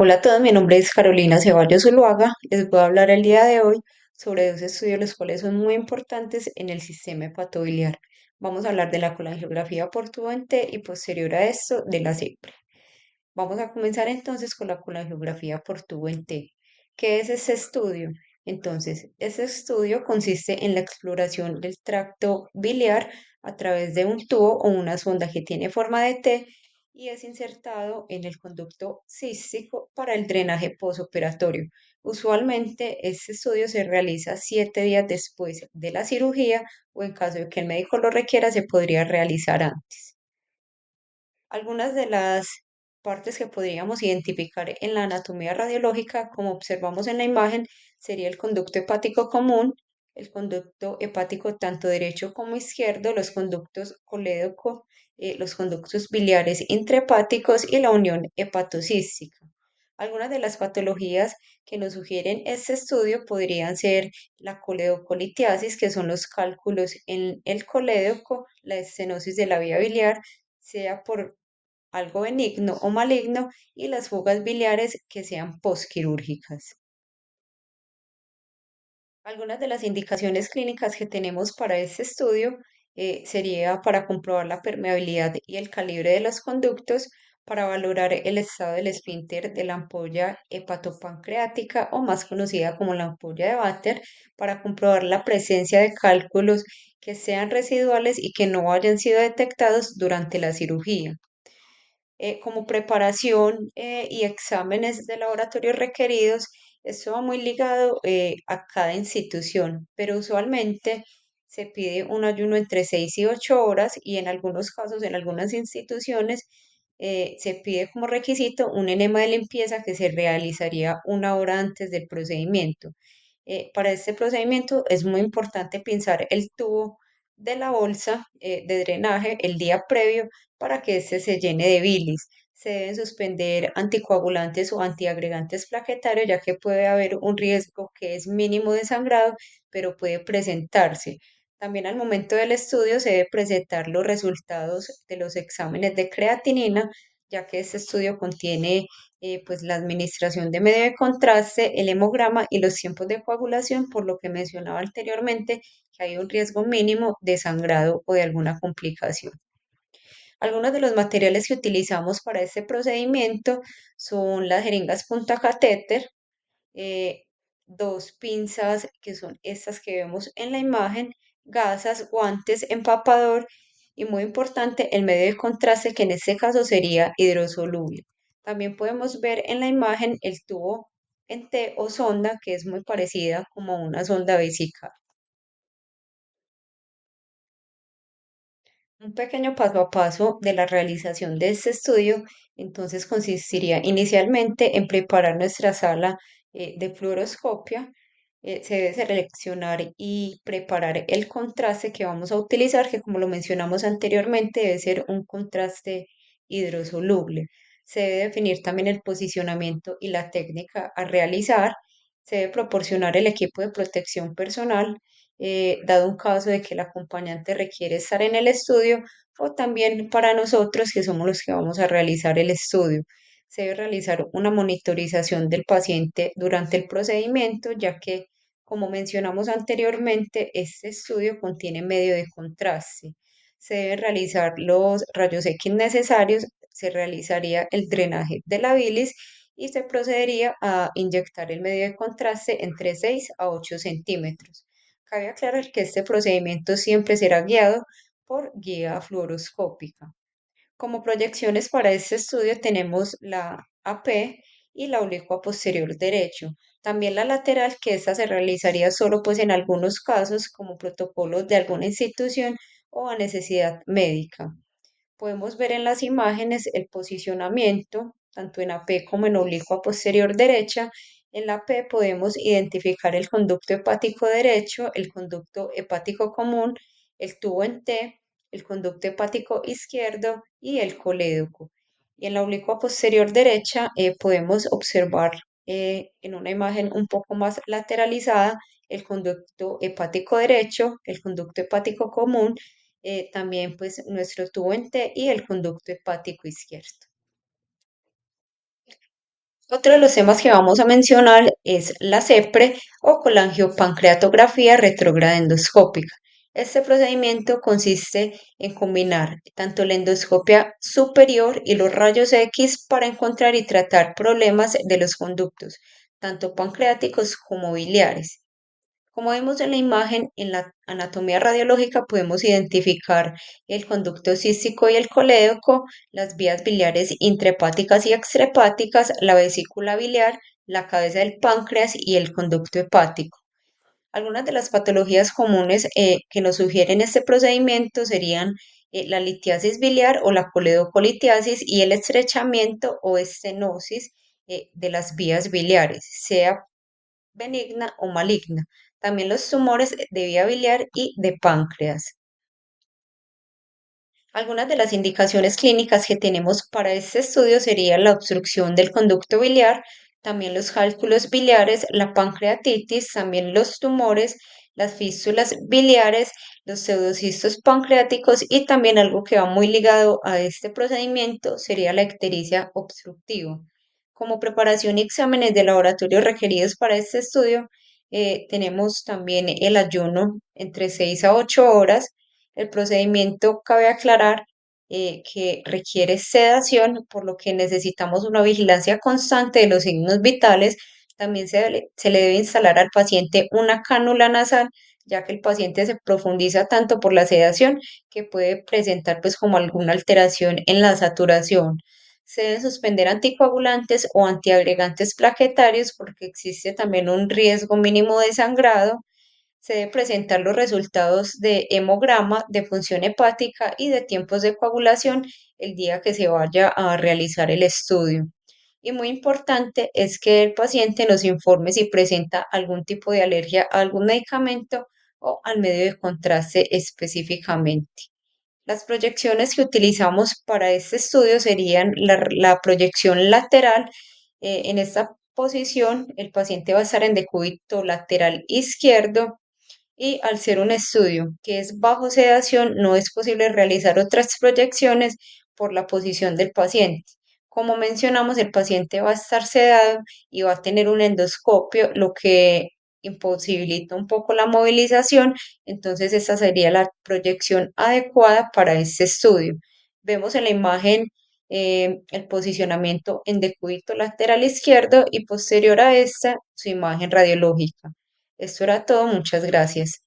Hola a todos, mi nombre es Carolina Ceballos Zuluaga. Les voy a hablar el día de hoy sobre dos estudios los cuales son muy importantes en el sistema hepatobiliar. Vamos a hablar de la colangiografía por tubo en T y posterior a esto de la CEPRE. Vamos a comenzar entonces con la colangiografía por tubo en T. ¿Qué es ese estudio? Entonces, ese estudio consiste en la exploración del tracto biliar a través de un tubo o una sonda que tiene forma de T y es insertado en el conducto cístico para el drenaje posoperatorio. Usualmente, este estudio se realiza 7 días después de la cirugía o en caso de que el médico lo requiera, se podría realizar antes. Algunas de las partes que podríamos identificar en la anatomía radiológica, como observamos en la imagen, sería el conducto hepático común, el conducto hepático tanto derecho como izquierdo, los conductos colédoco, los conductos biliares intrahepáticos y la unión hepatocística. Algunas de las patologías que nos sugieren este estudio podrían ser la coledocolitiasis, que son los cálculos en el colédoco, la estenosis de la vía biliar, sea por algo benigno o maligno, y las fugas biliares que sean posquirúrgicas. Algunas de las indicaciones clínicas que tenemos para este estudio sería para comprobar la permeabilidad y el calibre de los conductos, para valorar el estado del esfínter de la ampolla hepatopancreática o más conocida como la ampolla de Vater, para comprobar la presencia de cálculos que sean residuales y que no hayan sido detectados durante la cirugía. Como preparación y exámenes de laboratorio requeridos, esto va muy ligado a cada institución, pero usualmente se pide un ayuno entre 6 y 8 horas y en algunos casos, en algunas instituciones, se pide como requisito un enema de limpieza que se realizaría 1 hora antes del procedimiento. Para este procedimiento es muy importante pinzar el tubo de la bolsa de drenaje el día previo para que éste se llene de bilis. Se deben suspender anticoagulantes o antiagregantes plaquetarios, ya que puede haber un riesgo que es mínimo de sangrado, pero puede presentarse. También al momento del estudio se debe presentar los resultados de los exámenes de creatinina, ya que este estudio contiene pues la administración de medio de contraste, el hemograma y los tiempos de coagulación, por lo que mencionaba anteriormente que hay un riesgo mínimo de sangrado o de alguna complicación. Algunos de los materiales que utilizamos para este procedimiento son las jeringas punta catéter, eh, dos pinzas que son estas que vemos en la imagen, gasas, guantes, empapador y muy importante el medio de contraste, que en este caso sería hidrosoluble. También podemos ver en la imagen el tubo en T o sonda, que es muy parecida como una sonda vesical. Un pequeño paso a paso de la realización de este estudio, entonces consistiría inicialmente en preparar nuestra sala de fluoroscopia. Se debe seleccionar y preparar el contraste que vamos a utilizar, que como lo mencionamos anteriormente, debe ser un contraste hidrosoluble. Se debe definir también el posicionamiento y la técnica a realizar. Se debe proporcionar el equipo de protección personal dado un caso de que el acompañante requiere estar en el estudio, o también para nosotros que somos los que vamos a realizar el estudio. Se debe realizar una monitorización del paciente durante el procedimiento, ya que, como mencionamos anteriormente, este estudio contiene medio de contraste. Se deben realizar los rayos X necesarios, se realizaría el drenaje de la bilis y se procedería a inyectar el medio de contraste entre 6 a 8 centímetros. Cabe aclarar que este procedimiento siempre será guiado por guía fluoroscópica. Como proyecciones para este estudio tenemos la AP y la oblicua posterior derecho. También la lateral, que esta se realizaría solo pues en algunos casos como protocolos de alguna institución o a necesidad médica. Podemos ver en las imágenes el posicionamiento, tanto en AP como en oblicua posterior derecha. En la P podemos identificar el conducto hepático derecho, el conducto hepático común, el tubo en T, el conducto hepático izquierdo y el colédoco. Y en la oblicua posterior derecha podemos observar en una imagen un poco más lateralizada el conducto hepático derecho, el conducto hepático común, también pues nuestro tubo en T y el conducto hepático izquierdo. Otro de los temas que vamos a mencionar es la CEPRE o colangiopancreatografía retrógrada endoscópica. Este procedimiento consiste en combinar tanto la endoscopia superior y los rayos X para encontrar y tratar problemas de los conductos, tanto pancreáticos como biliares. Como vemos en la imagen, en la anatomía radiológica podemos identificar el conducto cístico y el colédoco, las vías biliares intrahepáticas y extrahepáticas, la vesícula biliar, la cabeza del páncreas y el conducto hepático. Algunas de las patologías comunes que nos sugieren este procedimiento serían la litiasis biliar o la coledocolitiasis y el estrechamiento o estenosis de las vías biliares, sea benigna o maligna. También los tumores de vía biliar y de páncreas. Algunas de las indicaciones clínicas que tenemos para este estudio sería la obstrucción del conducto biliar, también los cálculos biliares, la pancreatitis, también los tumores, las fístulas biliares, los pseudocistos pancreáticos y también algo que va muy ligado a este procedimiento sería la ictericia obstructiva. Como preparación y exámenes de laboratorio requeridos para este estudio, tenemos también el ayuno entre 6 a 8 horas. El procedimiento cabe aclarar que requiere sedación, por lo que necesitamos una vigilancia constante de los signos vitales. También se le debe instalar al paciente una cánula nasal, ya que el paciente se profundiza tanto por la sedación que puede presentar pues como alguna alteración en la saturación. Se deben suspender anticoagulantes o antiagregantes plaquetarios porque existe también un riesgo mínimo de sangrado. Se debe presentar los resultados de hemograma, de función hepática y de tiempos de coagulación el día que se vaya a realizar el estudio. Y muy importante es que el paciente nos informe si presenta algún tipo de alergia a algún medicamento o al medio de contraste específicamente. Las proyecciones que utilizamos para este estudio serían la proyección lateral. En esta posición, el paciente va a estar en decúbito lateral izquierdo y al ser un estudio que es bajo sedación, no es posible realizar otras proyecciones por la posición del paciente. Como mencionamos, el paciente va a estar sedado y va a tener un endoscopio, lo que imposibilita un poco la movilización. Entonces, esta sería la proyección adecuada para este estudio. Vemos en la imagen el posicionamiento en decúbito lateral izquierdo y posterior a esta, su imagen radiológica. Esto era todo, muchas gracias.